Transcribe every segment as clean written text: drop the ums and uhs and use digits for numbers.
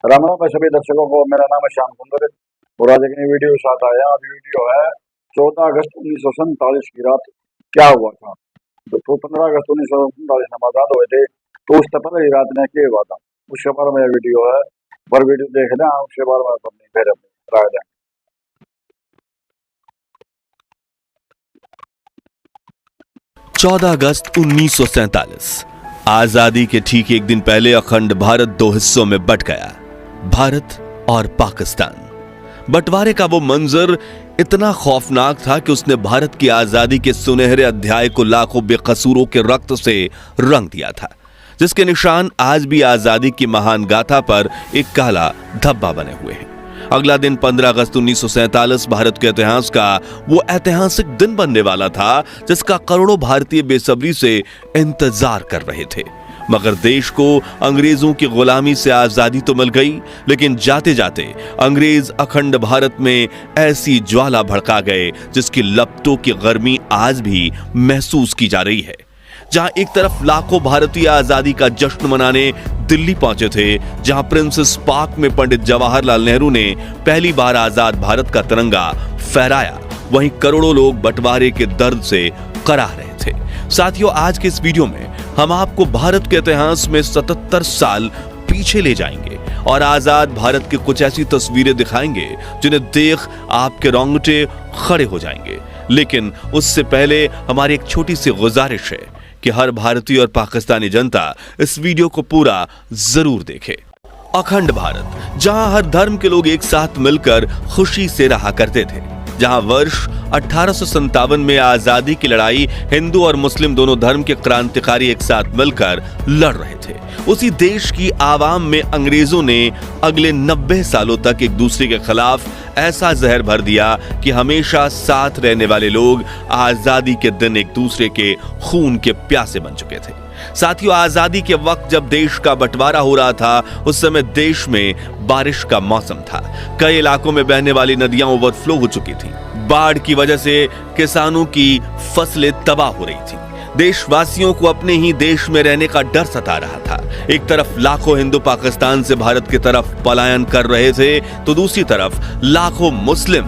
राम राम सभी दर्शकों को। मेरा नाम है श्याम सुंदर और आज एक नई वीडियो के साथ आया। अब वीडियो है 14 अगस्त 1947 की रात क्या हुआ था। तो 15 अगस्त 1947 हम आजाद हुए थे, तो उससे पहले ही रात में क्या हुआ था उसके बारे में वीडियो है। पर वीडियो देख लें, उसके बारे में अपनी फिर अपनी राय दें। 14 अगस्त 1947 आजादी के ठीक एक दिन पहले अखंड भारत दो हिस्सों में बंट गया, भारत और पाकिस्तान। बंटवारे का वो मंजर इतना खौफनाक था कि उसने भारत की आजादी के सुनहरे अध्याय को लाखों बेकसूरों के रक्त से रंग दिया था, जिसके निशान आज भी आजादी की महान गाथा पर एक काला धब्बा बने हुए हैं। अगला दिन 15 अगस्त 1947 भारत के इतिहास का वो ऐतिहासिक दिन बनने वाला था जिसका करोड़ों भारतीय बेसब्री से इंतजार कर रहे थे। मगर देश को अंग्रेजों की गुलामी से आजादी तो मिल गई, लेकिन जाते जाते अंग्रेज अखंड भारत में ऐसी ज्वाला भड़का गए जिसकी लपटों की गर्मी आज भी महसूस की जा रही है। जहां एक तरफ लाखों भारतीय आजादी का जश्न मनाने दिल्ली पहुंचे थे, जहां प्रिंसेस पार्क में पंडित जवाहरलाल नेहरू ने पहली बार आजाद भारत का तिरंगा फहराया, वहीं करोड़ों लोग बंटवारे के दर्द से कराह रहे थे। साथियों, आज के इस वीडियो में हम आपको भारत के इतिहास में 77 साल पीछे ले जाएंगे और आजाद भारत की कुछ ऐसी तस्वीरें दिखाएंगे जिन्हें देख आपके रोंगटे खड़े हो जाएंगे। लेकिन उससे पहले हमारी एक छोटी सी गुजारिश है कि हर भारतीय और पाकिस्तानी जनता इस वीडियो को पूरा जरूर देखे। अखंड भारत, जहां हर धर्म के लोग एक साथ मिलकर खुशी से रहा करते थे, जहां वर्ष 1857 में आजादी की लड़ाई हिंदू और मुस्लिम दोनों धर्म के क्रांतिकारी एक साथ मिलकर लड़ रहे थे, उसी देश की आवाम में अंग्रेजों ने अगले 90 सालों तक एक दूसरे के खिलाफ ऐसा जहर भर दिया कि हमेशा साथ रहने वाले लोग आजादी के दिन एक दूसरे के खून के प्यासे बन चुके थे। साथियों, आजादी के वक्त जब देश का बंटवारा हो रहा था, उस समय देश में बारिश का मौसम था। कई इलाकों में बहने वाली नदियां ओवरफ्लो हो चुकी थी। बाढ़ की वजह से किसानों की फसलें तबाह हो रही थी। देशवासियों को अपने ही देश में रहने का डर सता रहा था। एक तरफ लाखों हिंदू पाकिस्तान से भारत की तरफ पलायन कर रहे थे, तो दूसरी तरफ लाखों मुस्लिम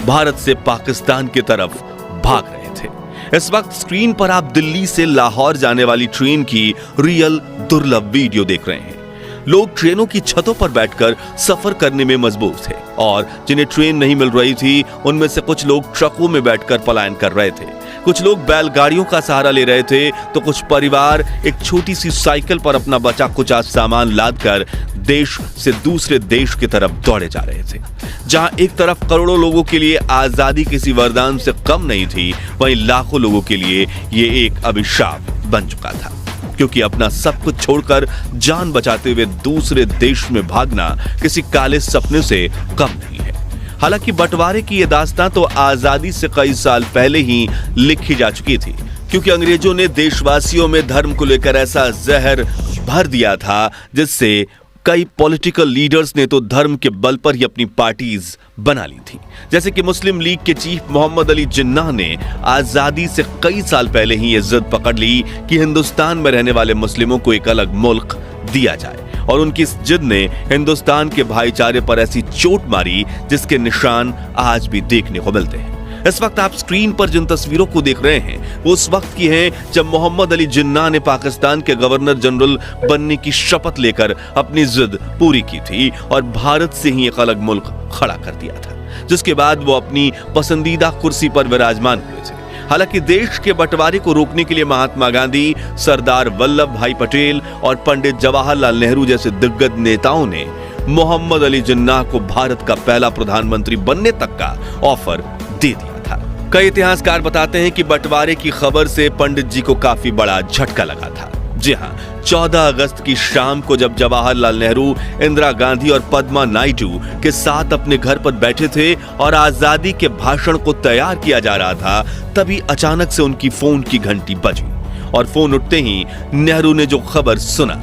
भारत से पाकिस्तान की तरफ भाग रहे थे। इस वक्त स्क्रीन पर आप दिल्ली से लाहौर जाने वाली ट्रेन की रियल दुर्लभ वीडियो देख रहे हैं। लोग ट्रेनों की छतों पर बैठकर सफर करने में मजबूर थे और जिन्हें ट्रेन नहीं मिल रही थी, उनमें से कुछ लोग ट्रकों में बैठकर पलायन कर रहे थे, कुछ लोग बैलगाड़ियों का सहारा ले रहे थे, तो कुछ परिवार एक छोटी सी साइकिल पर अपना बचा कुचा सामान लादकर देश से दूसरे देश की तरफ दौड़े जा रहे थे। जहां एक तरफ करोड़ों लोगों के लिए आजादी किसी वरदान से कम नहीं थी, वहीं लाखों लोगों के लिए ये एक अभिशाप बन चुका था, क्योंकि अपना सब कुछ छोड़कर जान बचाते हुए दूसरे देश में भागना किसी काले सपने से कम नहीं है। हालांकि बंटवारे की यह दास्तां तो आजादी से कई साल पहले ही लिखी जा चुकी थी, क्योंकि अंग्रेजों ने देशवासियों में धर्म को लेकर ऐसा जहर भर दिया था जिससे कई पॉलिटिकल लीडर्स ने तो धर्म के बल पर ही अपनी पार्टीज बना ली थी। जैसे कि मुस्लिम लीग के चीफ मोहम्मद अली जिन्नाह ने आजादी से कई साल पहले ही यह जिद पकड़ ली कि हिंदुस्तान में रहने वाले मुस्लिमों को एक अलग मुल्क दिया जाए, और उनकी इस जिद ने हिंदुस्तान के भाईचारे पर ऐसी चोट मारी जिसके निशान आज भी देखने को मिलते हैं। इस वक्त आप स्क्रीन पर जिन तस्वीरों को देख रहे हैं वो उस वक्त की हैं जब मोहम्मद अली जिन्नाह ने पाकिस्तान के गवर्नर जनरल बनने की शपथ लेकर अपनी जिद पूरी की थी और भारत से ही एक अलग मुल्क खड़ा कर दिया था, जिसके बाद वो अपनी पसंदीदा कुर्सी पर विराजमान हुए थे। हालांकि देश के बंटवारे को रोकने के लिए महात्मा गांधी, सरदार वल्लभ भाई पटेल और पंडित जवाहरलाल नेहरू जैसे दिग्गज नेताओं ने मोहम्मद अली जिन्नाह को भारत का पहला प्रधानमंत्री बनने तक का ऑफर दे दिया था। कई इतिहासकार बताते हैं कि बंटवारे की खबर से पंडित जी को काफी बड़ा झटका लगा था। जी हां, 14 अगस्त की शाम को जब जवाहरलाल नेहरू, इंदिरा गांधी और पद्मा नायडू के साथ अपने घर पर बैठे थे और आजादी के भाषण को तैयार किया जा रहा था, तभी अचानक से उनकी फोन की घंटी बजी और फोन उठते ही नेहरू ने जो खबर सुना,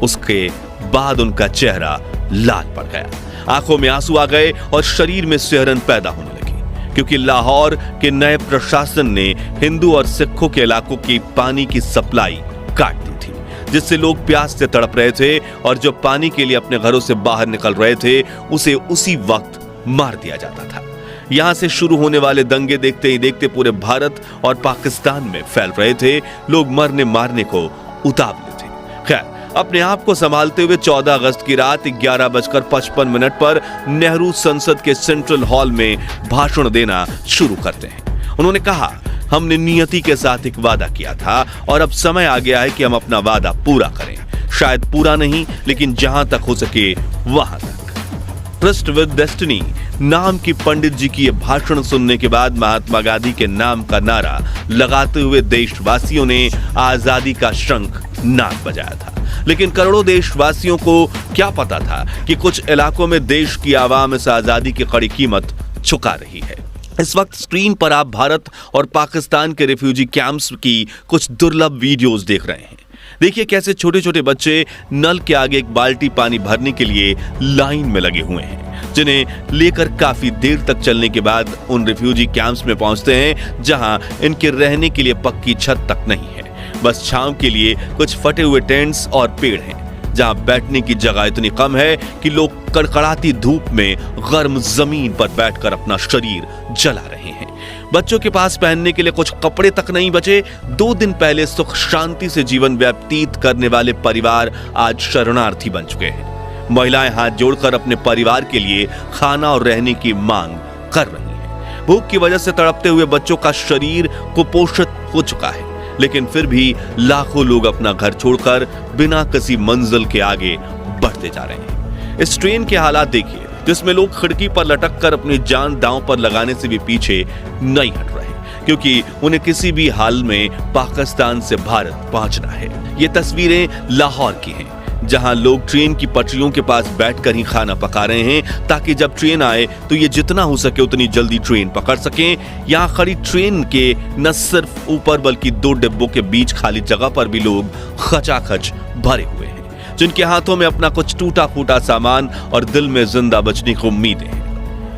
उसके बाद उनका चेहरा लाल पड़ गया, आंखों में आंसू आ गए और शरीर में सिहरन पैदा होने लगी, क्योंकि लाहौर के नए प्रशासन ने हिंदू और सिखों के इलाकों की पानी की सप्लाई काट दी थी, जिससे लोग प्यास से तड़प रहे थे और जो पानी के लिए अपने घरों से बाहर निकल रहे थे उसे उसी वक्त मार दिया जाता था। यहां से शुरू होने वाले दंगे देखते ही देखते पूरे भारत और पाकिस्तान में फैल रहे थे। लोग मरने मारने को उतावले थे। खैर, अपने आप को संभालते हुए 14 अगस्त की रात 11:55 पर नेहरू संसद के सेंट्रल हॉल में भाषण देना शुरू करते हैं। उन्होंने कहा, हमने नियति के साथ एक वादा किया था और अब समय आ गया है कि हम अपना वादा पूरा करें। शायद पूरा नहीं, लेकिन जहां तक हो सके वहां तक। ट्रस्ट विद डेस्टिनी नाम की पंडित जी की यह भाषण सुनने के बाद महात्मा गांधी के नाम का नारा लगाते हुए देशवासियों ने आजादी का शंख नाद बजाया था। लेकिन करोड़ों देशवासियों को क्या पता था कि कुछ इलाकों में देश की आवाम इस आजादी की कड़ी कीमत चुका रही है। इस वक्त स्क्रीन पर आप भारत और पाकिस्तान के रिफ्यूजी कैंप्स की कुछ दुर्लभ वीडियोस देख रहे हैं। देखिए कैसे छोटे छोटे बच्चे नल के आगे एक बाल्टी पानी भरने के लिए लाइन में लगे हुए हैं, जिन्हें लेकर काफी देर तक चलने के बाद उन रिफ्यूजी कैंप्स में पहुंचते हैं जहां इनके रहने के लिए पक्की छत तक नहीं है। बस छांव के लिए कुछ फटे हुए टेंट्स और पेड़ हैं, जहां बैठने की जगह इतनी कम है कि लोग कड़कड़ाती धूप में गर्म जमीन पर बैठकर अपना शरीर जला रहे हैं। बच्चों के पास पहनने के लिए कुछ कपड़े तक नहीं बचे। 2 दिन पहले सुख शांति से जीवन व्यतीत करने वाले परिवार आज शरणार्थी बन चुके हैं। महिलाएं हाथ जोड़कर अपने परिवार के लिए खाना और रहने की मांग कर रही हैं। भूख की वजह से तड़पते हुए बच्चों का शरीर कुपोषित हो चुका है, लेकिन फिर भी लाखों लोग अपना घर छोड़कर बिना किसी मंजिल के आगे बढ़ते जा रहे हैं। इस ट्रेन के हालात देखिए, जिसमें लोग खिड़की पर लटक कर अपनी जान दांव पर लगाने से भी पीछे नहीं हट रहे, क्योंकि उन्हें किसी भी हाल में पाकिस्तान से भारत पहुंचना है। ये तस्वीरें लाहौर की हैं, जहां लोग ट्रेन की पटरियों के पास बैठकर ही खाना पका रहे हैं, ताकि जब ट्रेन आए तो ये जितना हो सके उतनी जल्दी ट्रेन पकड़ सकें। यहाँ खड़ी ट्रेन के न सिर्फ ऊपर बल्कि 2 डिब्बों के बीच खाली जगह पर भी लोग खचाखच भरे हुए हैं, जिनके हाथों में अपना कुछ टूटा फूटा सामान और दिल में जिंदा बचने की उम्मीदें हैं।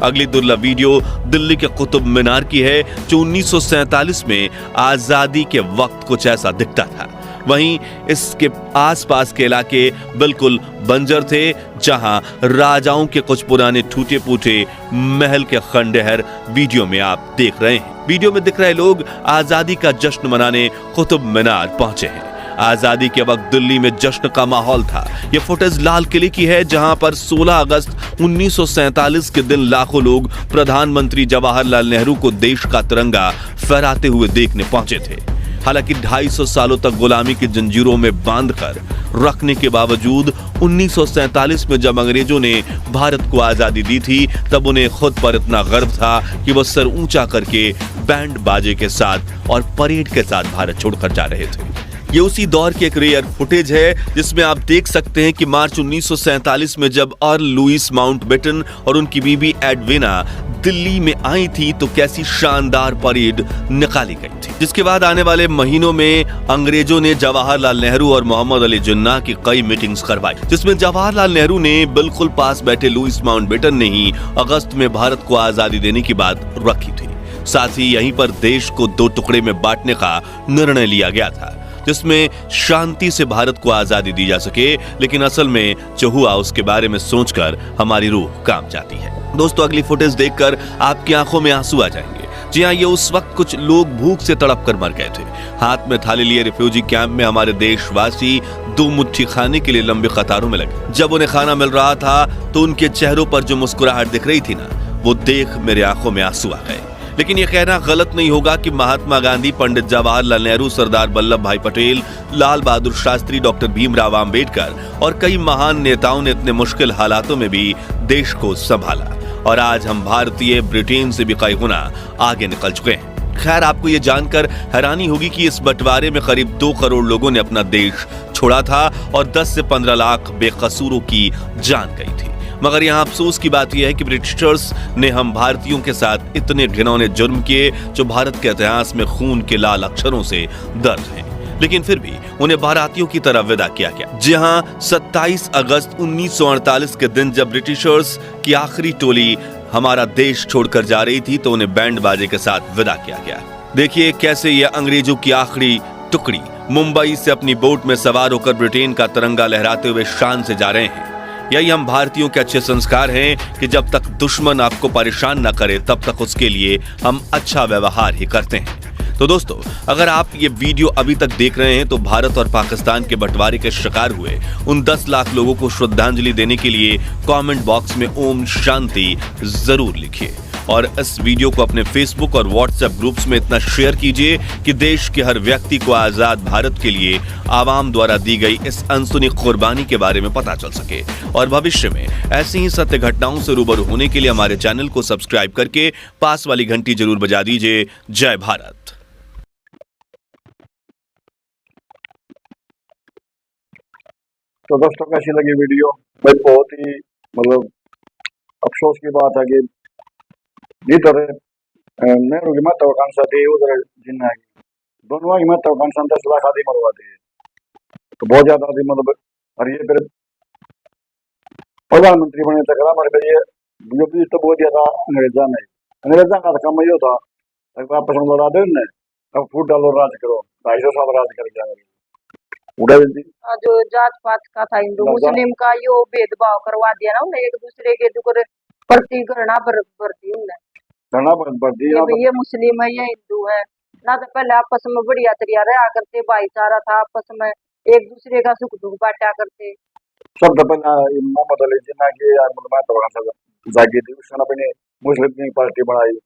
अगली दुर्लभ वीडियो दिल्ली के कुतुब मीनार की है, जो 1947 में आजादी के वक्त कुछ ऐसा दिखता था। वहीं इसके आसपास के इलाके बिल्कुल बंजर थे, जहां राजाओं के कुछ पुराने टूटे फूटे महल के खंडहर वीडियो में आप देख रहे हैं। वीडियो में दिख रहे लोग आजादी का जश्न मनाने कुतुब मीनार पहुंचे हैं। आजादी के वक्त दिल्ली में जश्न का माहौल था। यह फुटेज लाल किले की है, जहां पर 16 अगस्त 1947 के दिन लाखों लोग प्रधानमंत्री जवाहरलाल नेहरू को देश का तिरंगा फहराते हुए देखने पहुंचे थे। हालांकि 250 सालों तक गुलामी की जंजीरों में बांधकर रखने के बावजूद 1947 में जब अंग्रेजों ने भारत को आजादी दी थी, तब उन्हें खुद पर इतना गर्व था कि वो सर ऊंचा करके बैंड बाजे के साथ और परेड के साथ भारत छोड़कर जा रहे थे। ये उसी दौर की एक रेयर फुटेज है, जिसमें आप देख सकते हैं कि मार्च 1947 में जब अर्ल लुइस माउंटबेटन और उनकी बीबी एडविना दिल्ली में आई थी, तो कैसी शानदार परेड निकाली गई थी। जिसके बाद आने वाले महीनों में अंग्रेजों ने जवाहरलाल नेहरू और मोहम्मद अली जिन्ना की कई मीटिंग्स करवाई, जिसमें जवाहरलाल नेहरू ने बिल्कुल पास बैठे लुइस माउंटबेटन ने ही अगस्त में भारत को आजादी देने की बात रखी थी। साथ ही यहीं पर देश को 2 टुकड़े में बांटने का निर्णय लिया गया था, जिसमें शांति से भारत को आजादी दी जा सके। लेकिन असल में जो हुआ उसके बारे में सोचकर हमारी रूह कांप जाती है। दोस्तों, अगली फुटेज देखकर आपकी आंखों में आंसू आ जाएंगे। जी हाँ, ये उस वक्त कुछ लोग भूख से तड़प कर मर गए थे। हाथ में थाली लिए रिफ्यूजी कैंप में हमारे देशवासी 2 मुट्ठी खाने के लिए लंबी कतारों में लगे। जब उन्हें खाना मिल रहा था तो उनके चेहरों पर जो मुस्कुराहट दिख रही थी ना, वो देख मेरे आंखों में आंसू आ गए। लेकिन यह कहना गलत नहीं होगा कि महात्मा गांधी, पंडित जवाहरलाल नेहरू, सरदार वल्लभ भाई पटेल, लाल बहादुर शास्त्री, डॉक्टर भीमराव आंबेडकर और कई महान नेताओं ने इतने मुश्किल हालातों में भी देश को संभाला, और आज हम भारतीय ब्रिटेन से भी कई गुना आगे निकल चुके हैं। खैर, आपको ये जानकर हैरानी होगी कि इस बंटवारे में करीब 2 करोड़ लोगों ने अपना देश छोड़ा था और 10 से 15 लाख बेकसूरों की जान गई थी। मगर यहाँ अफसोस की बात यह है कि ब्रिटिशर्स ने हम भारतीयों के साथ इतने घिनौने जुर्म किए, जो भारत के इतिहास में खून के लाल अक्षरों से दर्ज हैं। लेकिन फिर भी उन्हें बारातियों की तरह विदा किया गया। जहां 27 अगस्त 1948 के दिन जब ब्रिटिशर्स की आखिरी टोली हमारा देश छोड़कर जा रही थी, तो उन्हें बैंड बाजे के साथ विदा किया गया। देखिए कैसे ये अंग्रेजों की आखिरी टुकड़ी मुंबई से अपनी बोट में सवार होकर ब्रिटेन का तिरंगा लहराते हुए शान से जा रहे हैं। यही हम भारतीयों के अच्छे संस्कार हैं कि जब तक दुश्मन आपको परेशान न करे तब तक उसके लिए हम अच्छा व्यवहार ही करते हैं। तो दोस्तों, अगर आप ये वीडियो अभी तक देख रहे हैं तो भारत और पाकिस्तान के बंटवारे के शिकार हुए उन 10 लाख लोगों को श्रद्धांजलि देने के लिए कमेंट बॉक्स में ओम शांति जरूर लिखिए और इस वीडियो को अपने फेसबुक और व्हाट्सएप ग्रुप्स में इतना शेयर कीजिए कि देश के हर व्यक्ति को आजाद भारत के लिए आवाम द्वारा दी गई इस अनसुनी कुर्बानी के बारे में पता चल सके और भविष्य में ऐसी ही सत्य घटनाओं से रूबरू होने के लिए हमारे चैनल को सब्सक्राइब करके पास वाली घंटी जरूर बजा दीजिए। जय भारत। तो दोस्तों, कैसी लगी वीडियो? भाई बहुत ही मतलब अफसोस की बात है कि इधर नेहरू की महत्वाकांक्षा थी, उधर जिन्ना की दोनों की महत्वाकांक्षा 10 लाख आदमी मरवा दी, तो बहुत ज्यादा आदमी मतलब। और ये फिर प्रधानमंत्री बने तक हमारे फिर ये जो भी तो बहुत ज्यादा अंग्रेजा का काम ये था आपस में लड़ा दे ने, अब फूट डालो राज करो, 250 साल राज कर गया उड़ा दी। जो जात पात का था, हिंदू मुस्लिम का यो भेदभाव करवा दिया ना उन्हें, एक दूसरे के दुकर प्रति घृणा बढ़ती उन्हें, ये मुस्लिम है ये हिंदू है ना। तो पहले आपस में बढ़िया तरिया रहा करते, भाईचारा था, आपस में एक दूसरे का सुख दुख बांटा करते। सब तो पहले मोहम्मद अली जिन्ना की मतलब महत्वाकांक्षा जागी थी, उसने अपनी मुस्लिम की पार्टी बनाई।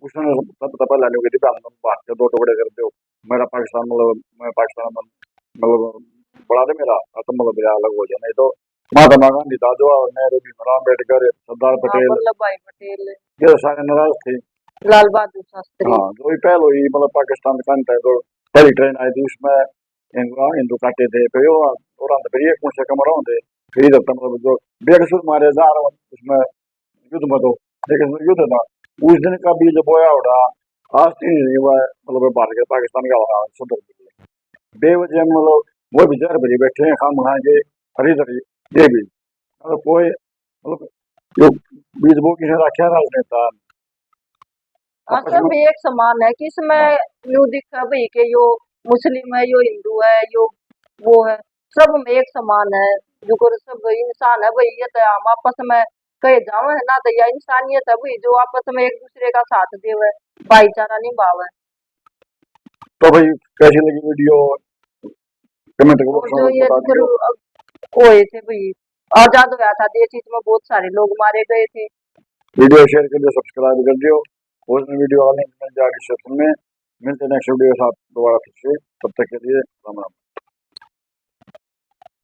उसने सबसे पहले लोग भारत के 2 टुकड़े कर दो, मेरा पाकिस्तान मतलब मैं पाकिस्तान मतलब बड़ा दे मेरा तो मतलब अलग हो जाए। नहीं तो महात्मा गांधी था, जो नेहरू, भीमराव अम्बेडकर, सरदार पटेल, वल्लभ भाई पटेल, ये सारे नाराज थे। लाल बहादुर शास्त्री। हाँ, जो ही पहले हुई मतलब पाकिस्तान का तो पहली ट्रेन आई थी, उसमें हिंदू काटे थे, फिर फिर एक मुझसे कमरा होते, फिर इधर मतलब जो बेकसूर मारे जा रहा उसमें युद्ध में, तो लेकिन युद्ध था उस दिन का बीज बोया उड़ा आज 3 दिन हुआ मतलब भारत के पाकिस्तान का सुधर बेवजह मतलब वो भी जहर भरी बैठे हैं खाम खा के हरी ये भी मतलब कोई मतलब जो बीज बो किसी रखा राजनेता सब एक समान है कि इसमें यूं दिखा भाई के यो मुस्लिम है, यो हिंदू है, यो वो है, सब में एक समान है, जो सब इंसान है भाई। ये तो हम आपस में कहे जाओ है ना, तो यह इंसानियत है भाई, जो आपस में एक दूसरे का साथ देवे, भाईचारा निभावे। तो भाई कैसी लगी वीडियो कमेंट बॉक्स जो में ये बता दीजिए। हुए थे भाई, आजाद हुआ था देश, इसमें बहुत सारे लोग मारे गए थे। वीडियो शेयर कर दियो, सब्सक्राइब कर दियो, और वीडियो का लिंक मिल जाएगा डिस्क्रिप्शन में। मिलते हैं नेक्स्ट वीडियो के साथ दोबारा फिर से, तब तक के लिए राम राम।